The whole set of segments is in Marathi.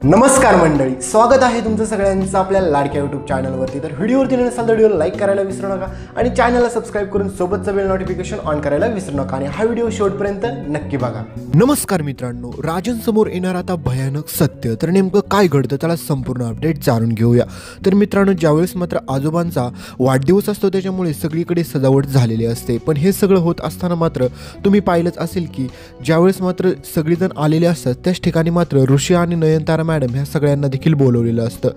नमस्कार मंडळी, स्वागत आहे तुमचं सगळ्यांचं आपल्या लाडक्या यूट्यूब चॅनलवरती। तर व्हिडिओवरती नसाल तर व्हिडिओला लाईक करायला विसरू नका आणि चॅनलला सबस्क्राईब करून सोबतचं बेल नोटिफिकेशन ऑन करायला विसरू नका आणि हा व्हिडिओ शेवटपर्यंत नक्की बघा। नमस्कार मित्रांनो, राजन समोर येणार आता भयानक सत्य। तर नेमकं काय घडतं त्याला संपूर्ण अपडेट जाणून घेऊया। तर मित्रांनो, ज्यावेळेस मात्र आजोबांचा वाढदिवस असतो त्याच्यामुळे सगळीकडे सजावट झालेली असते, पण हे सगळं होत असताना मात्र तुम्ही पाहिलंच असेल की ज्यावेळेस मात्र सगळेजण आलेले असतात त्याच ठिकाणी मात्र ऋषी आणि नयनतारा मॅडम ह्या सगळ्यांना देखील बोलवलेलं असतं।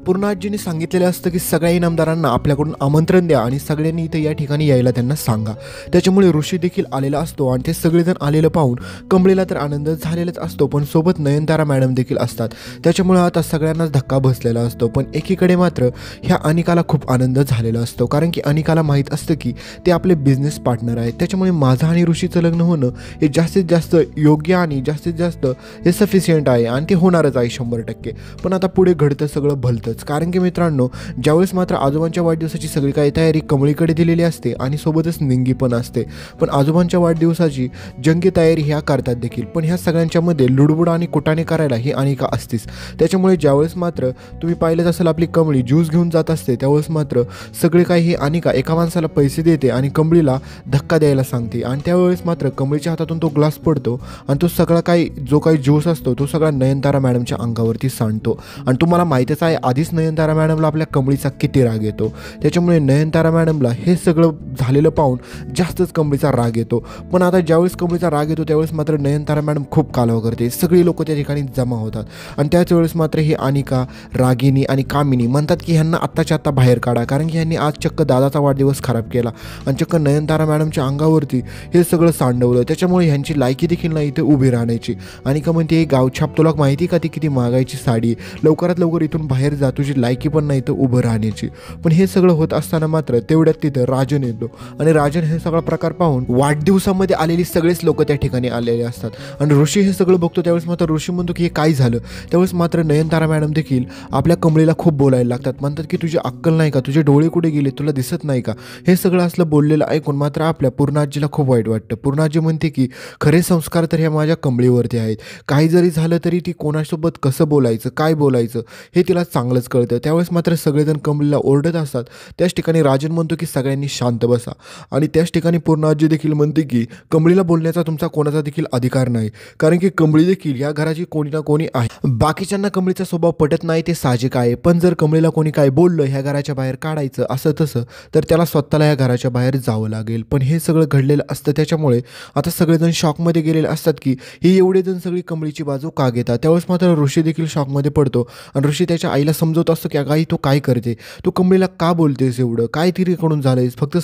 पूर्णाजींनी सांगितलेलं असतं की सगळ्या इनामदारांना आपल्याकडून आमंत्रण द्या आणि सगळ्यांनी इथे या ठिकाणी यायला त्यांना सांगा। त्याच्यामुळे ऋषी देखील आलेला असतो आणि ते सगळेजण आलेलं पाहून कमळीला तर आनंद झालेलाच असतो, पण सोबत नयनतारा मॅडम देखील असतात। त्याच्यामुळे आता सगळ्यांनाच धक्का बसलेला असतो। पण एकीकडे मात्र ह्या अनिकाला खूप आनंद झालेला असतो, कारण की अनिकाला माहीत असतं की ते आपले बिझनेस पार्टनर आहेत। त्याच्यामुळे माझं आणि ऋषीचं लग्न होणं हे जास्तीत जास्त योग्य आणि जास्तीत जास्त हे सफिशियंट आहे आणि ते होणारच आहे 100%। पण आता पुढे घडतं सगळं भलतंच, कारण की मित्रांनो, ज्यावेळेस मात्र आजोबांच्या वाढदिवसाची सगळी काही तयारी कमळीकडे दिलेली असते आणि सोबतच निंगी पण असते, पण आजोबांच्या वाढदिवसाची जंगी तयारी ह्या करतात देखील। पण ह्या सगळ्यांच्या मध्ये लुडबुड आणि कुटाणे करायला ही अनिका असतेच। त्याच्यामुळे ज्यावेळेस मात्र तुम्ही पाहिलंच असेल आपली कमळी ज्यूस घेऊन जात असते, त्यावेळेस मात्र सगळे काही ही अनिका एका माणसाला पैसे देते आणि कमळीला धक्का द्यायला सांगते आणि त्यावेळेस मात्र कमळीच्या हातातून तो ग्लास पडतो आणि तो सगळा काही जो काही ज्यूस असतो तो सगळा नयनतारा मॅडमच्या अंगावरती सांडतो। आणि तुम्हाला माहीतच आहे आधीच नयनतारा मॅडमला आपल्या कमळीचा किती राग येतो। त्याच्यामुळे नयनतारा मॅडमला हे सगळं झालेलं पाहून जास्तच कमळीचा राग येतो। पण आता ज्यावेळेस कमळीचा राग येतो त्यावेळेस मात्र नयनतारा मॅडम खूप कालवा करते, सगळी लोक त्या ठिकाणी जमा होतात आणि त्याच वेळेस मात्र ही अनिका, रागिनी आणि कामिनी म्हणतात की ह्यांना आत्ताच्या आत्ता बाहेर काढा, कारण की ह्यांनी आज चक्क दादाचा वाढदिवस खराब केला आणि चक्क नयनतारा मॅडमच्या अंगावरती हे सगळं सांडवलं। त्याच्यामुळे ह्यांची लायकी देखील नाही इथे उभी राहण्याची। अनिका म्हणते गावछाप तुला माहिती का ती किती मागायची साडी, लवकरात लवकर इथून बाहेर जा, तुझी लायकी पण नाही तर उभं राहण्याची। पण हे सगळं होत असताना मात्र तेवढ्यात तिथं राजन येतो आणि राजन हे सगळा प्रकार पाहून वाढदिवसामध्ये आलेली सगळेच लोक त्या ठिकाणी आलेले असतात आणि ऋषी हे सगळं बघतो। त्यावेळेस मात्र ऋषी म्हणतो की हे काय झालं। त्यावेळेस मात्र नयनतारा मॅडम देखील आपल्या कमळीला खूप बोलायला लागतात, म्हणतात की तुझी अक्कल नाही का, तुझे डोळे कुठे गेले, तुला दिसत नाही का। हे सगळं असलं बोललेलं ऐकून मात्र आपल्या पूर्णाजीला खूप वाईट वाटतं। पूर्णाजी म्हणते की खरे संस्कार तर ह्या माझ्या कमळीवरती आहेत, काही जरी झालं तरी ती कोणासोबत कसं बोलायचं, काय बोलायचं हे तिला चांगलंच कळतं। त्यावेळेस मात्र सगळेजण कमळीला ओरडत असतात। त्याच ठिकाणी राजन म्हणतो की सगळ्यांनी शांत बसा आणि त्याच ठिकाणी पूर्णाजी देखील म्हणते की कमळीला बोलण्याचा तुमचा कोणाचा देखील अधिकार नाही, कारण की कमळी देखील या घराची कोणी ना कोणी आहे। बाकीच्यांना कमळीचा स्वभाव पटत नाही ते साहजिक आहे, पण जर कमळीला कोणी काय बोललं ह्या घराच्या बाहेर काढायचं असं तसं तर त्याला स्वतःला या घराच्या बाहेर जावं लागेल। पण हे सगळं घडलेलं असतं, त्याच्यामुळे आता सगळेजण शॉकमध्ये गेलेले असतात की ही एवढे जण सगळी कमळीची बाजू का घेतात। त्यावेळेस मात्र ऋषी देखील शॉकमध्ये पडतो आणि ऋषी त्याच्या आईला समजवत असतो की अगाई तू काय करते, तू कमळीला का बोलतेस एवढं, काय तिरीकडून झालंयस, फक्त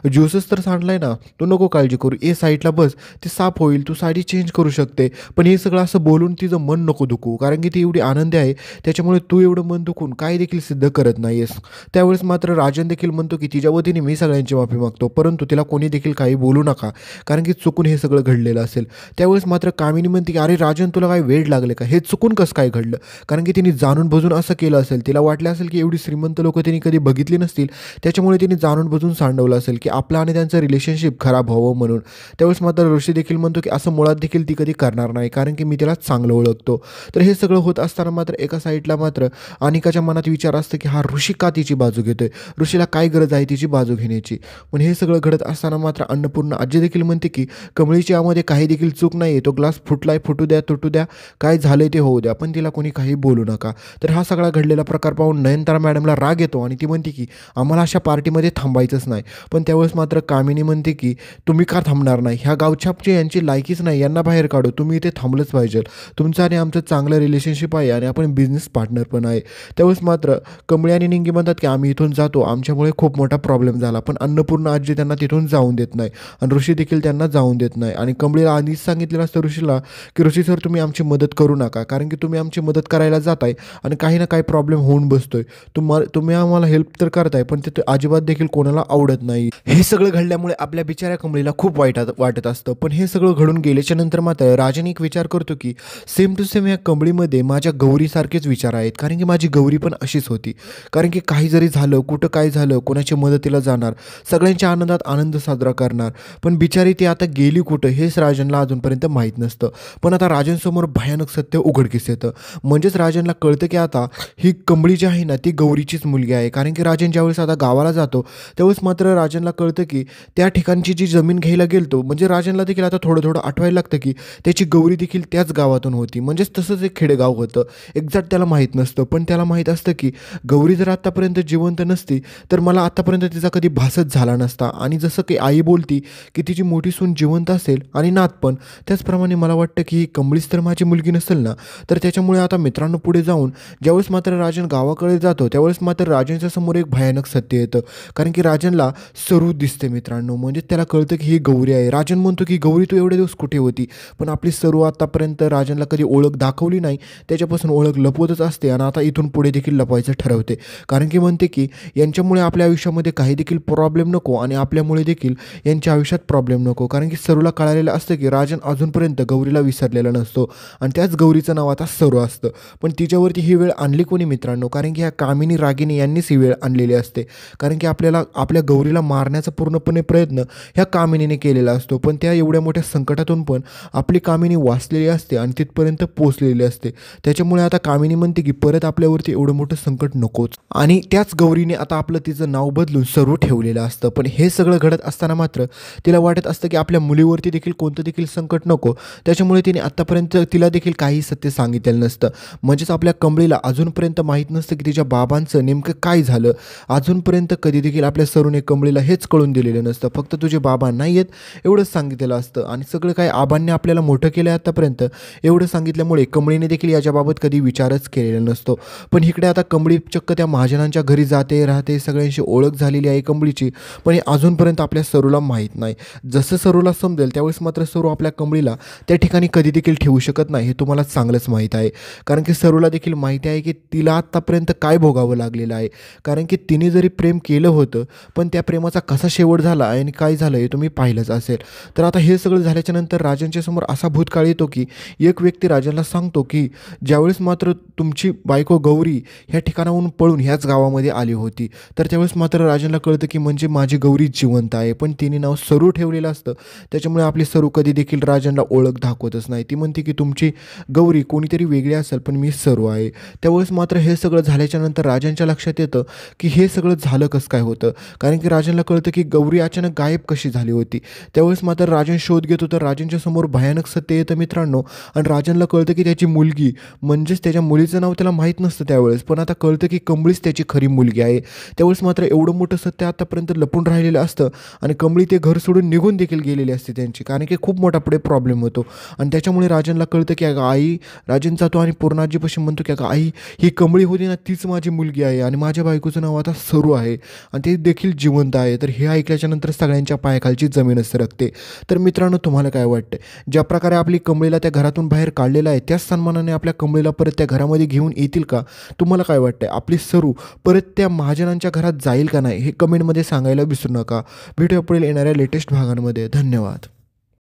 ज्यूसच तर सांडलाय ना, तू नको काळजी करू, ए साईडला बस, ते साफ होईल, तू साडी चेंज करू शकते। पण हे सगळं असं बोलून तिचं मन नको दुखू, कारण की ती एवढी आनंदी आहे, त्याच्यामुळे तू एवढं मन दुखून काय देखील सिद्ध करत नाहीयेस। त्यावेळेस मात्र राजन देखील म्हणतो की तिच्या वतीने मी सगळ्यांची माफी मागतो, परंतु तिला कोणी देखील काही बोलू नका, कारण की चुकून हे सगळं घडलेलं असेल। त्यावेळेस मात्र कामिनी म्हणते की अरे राजन तुला काय वेड लागले का, हे चुकून कसं काय घडलं, कारण की तिने जाणून बुजून असं केलं असेल, तिला वाटलं असेल की एवढी श्रीमंत लोक तिने कधी बघितली नसतील, त्याच्यामुळे तिने जाणून बुजून सांडवलं असेल की आपलं आणि त्यांचं रिलेशनशिप खराब व्हावं म्हणून। त्यावेळेस मात्र ऋषी देखील म्हणतो की असं मुळात देखील ती कधी करणार नाही, कारण की मी तिला चांगलं ओळखतो। तर हे सगळं होत असताना मात्र एका साईडला मात्र अनिकाच्या मनात विचार असतं की हा ऋषी का तिची बाजू घेतोय, ऋषीला काय गरज आहे तिची बाजू घेण्याची। पण हे सगळं घडत असताना मात्र अन्नपूर्णा आजी देखील म्हणते की कमळीची यामध्ये काही देखील चूक नाही, तो ग्लास फुटलाय, फुटू द्या, तुटू द्या, काय झालंय ते होऊ द्या, पण तिला कोणी काही बोलू नका। तर हा सगळा घडलेला प्रकार पाहून नयनतारा मॅडमला राग येतो आणि ती म्हणते की आम्हाला अशा पार्टीमध्ये थांबायचंच नाही। पण त्यावेळेस मात्र कामिनी म्हणते की तुम्ही का थांबणार नाही, ह्या गावछापची यांची लायकीच नाही, यांना बाहेर काढू, तुम्ही इथे थांबलंच पाहिजे, तुमचं आणि आमचं चांगलं रिलेशनशिप आहे आणि आपण बिझनेस पार्टनर पण आहे। त्यावेळेस मात्र कमळी आणि निंगी म्हणतात की आम्ही इथून जातो, आमच्यामुळे खूप मोठा प्रॉब्लेम झाला। पण अन्नपूर्णा आजी त्यांना तिथून जाऊन देत नाही आणि ऋषी देखील त्यांना जाऊन देत नाही आणि कमळीला आधीच सांगितलेलं असतं ऋषीला की ऋषी सर तुम्ही आमची मदत करू नका, कारण की तुम्ही आमची मदत करायला जाताय आणि काही ना काही प्रॉब्लेम होऊन बसतोय, तुम्ही आम्हाला हेल्प तर करताय पण ते अजिबात देखील कोणाला आवडत नाही। हे सगळं घडल्यामुळे आपल्या बिचाऱ्या कमळीला खूप वाईट वाटत असतं। पण हे सगळं घडून गेल्याच्या नंतर मात्र राजन एक विचार करतो की सेम टू सेम या कमळीमध्ये माझ्या गौरीसारखेच विचार आहेत, कारण की माझी गौरी पण अशीच होती, कारण की काही जरी झालं, कुठं काय झालं, कोणाच्या मदतीला जाणार, सगळ्यांच्या आनंदात आनंद साजरा करणार, पण बिचारी ती आता गेली कुठं हेच राजनला अजूनपर्यंत माहीत नसतं। पण आता राजनसमोर भयानक सत्य उघडकीस दिवस येतं. म्हणजेच राजनला कळतं की आता ही कमळी जी आहे ना ती गौरीचीच मुलगी आहे. कारण की राजन ज्यावेळेस आता गावाला जातो त्यावेळेस मात्र राजनला कळतं की त्या ठिकाणची जी जमीन घ्यायला गेलतो म्हणजे राजनला देखील आता थोडं थोडं आठवायला लागतं की त्याची गौरी देखील त्याच गावातून होती. म्हणजेच तसंच एक खेडेगाव होतं. एक्झॅक्ट त्याला माहीत नसतं, पण त्याला माहीत असतं की गौरी जर आत्तापर्यंत जिवंत नसती तर मला आत्तापर्यंत तिचा कधी भासच झाला नसता. आणि जसं की आई बोलती की तिची मोठी सून जिवंत असेल आणि नात पण, त्याचप्रमाणे मला वाटतं की ही कमळीच तर माझी मुलगी नसेल ना. तर त्याच्यामुळे आता मित्रांनो पुढे जाऊन ज्यावेळेस मात्र राजन गावाकडे जातो त्यावेळेस मात्र राजनच्या समोर एक भयानक सत्य येतं. कारण की राजनला सरू दिसते मित्रांनो. म्हणजे त्याला कळतं की ही गौरी आहे. राजन म्हणतो की गौरी तू एवढे दिवस कुठे होती, पण आपली सरू आतापर्यंत राजनला कधी ओळख दाखवली नाही, त्याच्यापासून ओळख लपवतच असते आणि आता इथून पुढे देखील लपवायचं ठरवते. कारण की म्हणते की यांच्यामुळे आपल्या आयुष्यामध्ये काही देखील प्रॉब्लेम नको आणि आपल्यामुळे देखील यांच्या आयुष्यात प्रॉब्लेम नको. कारण की सरूला कळालेलं असतं की राजन अजूनपर्यंत गौरीला विसरलेला नसतो आणि त्याच गौरीचं नाव आता सरू असतं. पण तिच्यावरती ही वेळ आणली कोणी मित्रांनो? कारण की ह्या कामिनी रागिनी यांनीच ही वेळ आणलेली असते. कारण की आपल्याला आपल्या गौरीला मारण्याचा पूर्णपणे प्रयत्न ह्या कामिनीने केलेला असतो, पण त्या एवढ्या मोठ्या संकटातून पण आपली कामिनी वाचलेली असते आणि तिथपर्यंत पोचलेली असते. त्याच्यामुळे आता कामिनी म्हणते की परत आपल्यावरती एवढं मोठं संकट नकोच. आणि त्याच गौरीने आता आपलं तिचं नाव बदलून सरू ठेवलेलं असतं. पण हे सगळं घडत असताना मात्र तिला वाटत असतं की आपल्या मुलीवरती देखील कोणतं देखील संकट नको. त्याच्यामुळे तिने आत्तापर्यंत तिला देखील काही सत्य सांगितलेलं नसतं. म्हणजेच आपल्या कमळीला अजूनपर्यंत माहीत नसतं की तिच्या बाबांचं नेमकं काय झालं. अजूनपर्यंत कधी देखील आपल्या सरूने कमळीला हेच कळून दिलेलं नसतं. फक्त तुझे बाबा नाही आहेत एवढंच सांगितलेलं असतं. आणि सगळं काय आबांनी आपल्याला मोठं केलं आहे आत्तापर्यंत एवढं सांगितल्यामुळे कमळीने देखील याच्याबाबत कधी विचारच केलेला नसतो. पण इकडे आता कमळी चक्क त्या महाजनांच्या घरी जाते राहते, सगळ्यांशी ओळख झालेली आहे कमळीची, पण हे अजूनपर्यंत आपल्या सरूला माहीत नाही. जसं सरूला समजेल त्यावेळेस मात्र सरू आपल्या कमळीला त्या ठिकाणी कधी देखील ठेवू शकत नाही, हे तुम्हाला चांगलंच माहीत आहे. कारण की सरूला देखील माहिती आहे की तिला आत्तापर्यंत काय भोगावं लागलेलं आहे. कारण की तिने जरी प्रेम केलं होतं पण त्या प्रेमाचा कसा शेवट झाला आणि काय झालं हे तुम्ही पाहिलंच असेल. तर आता हे सगळं झाल्याच्या नंतर राजनच्या समोर असा भूतकाळ येतो की एक व्यक्ती राजनला सांगतो की ज्यावेळेस मात्र तुमची बायको गौरी ह्या ठिकाणाहून पळून ह्याच गावामध्ये आली होती, तर त्यावेळेस मात्र राजनला कळतं की म्हणजे माझी गौरी जिवंत आहे. पण तिने नाव सरू ठेवलेलं असतं. त्याच्यामुळे आपली सरू कधी देखील राजनला ओळख दाखवतच नाही. ती म्हणते की तुमची गौरी कोणीतरी वेगळी असेल पण मी सरू आहे. त्यावेळेस मात्र हे सगळं झाल्याच्या नंतर राजनच्या लक्षात येतं की हे सगळं झालं कसं काय होतं. कारण की राजनला कळतं की गौरी अचानक गायब कशी झाली होती. त्यावेळेस मात्र राजन शोध घेतो तर राजनच्या समोर भयानक सत्य येतं मित्रांनो. आणि राजनला कळतं की त्याची मुलगी म्हणजेच त्याच्या मुलीचं नाव त्याला माहीत नसतं त्यावेळेस, पण आता कळतं की कमळीच त्याची खरी मुलगी आहे. त्यावेळेस मात्र एवढं मोठं सत्य आतापर्यंत लपून राहिलेलं असतं आणि कमळी ते घर सोडून निघून देखील गेलेली असते त्यांची. कारण की खूप मोठा पुढे प्रॉब्लेम होतो आणि त्याच्यामुळे राजनला कळतं की अगं आई, राजन जातो आणि पूर्णाजीपाशी म्हणतो की अगं आई, ही कमळी होती ना तीच माझी मुलगी आहे आणि माझ्या बायकोचं नाव आता सरू आहे आणि ते देखील जिवंत आहे. तर हे ऐकल्याच्या नंतर सगळ्यांच्या पायाखालची जमीनच सरकते. तर मित्रांनो तुम्हाला काय वाटतं, ज्या प्रकारे आपली कमळीला त्या घरातून बाहेर काढलेलं आहे त्याच सन्मानाने आपल्या कमळीला परत त्या घरामध्ये घेऊन येतील का? तुम्हाला काय वाटतंय, आपली सरू परत त्या महाजनांच्या घरात जाईल का नाही हे कमेंटमध्ये सांगायला विसरू नका. भेटूया पुढील येणाऱ्या लेटेस्ट भागांमध्ये. धन्यवाद.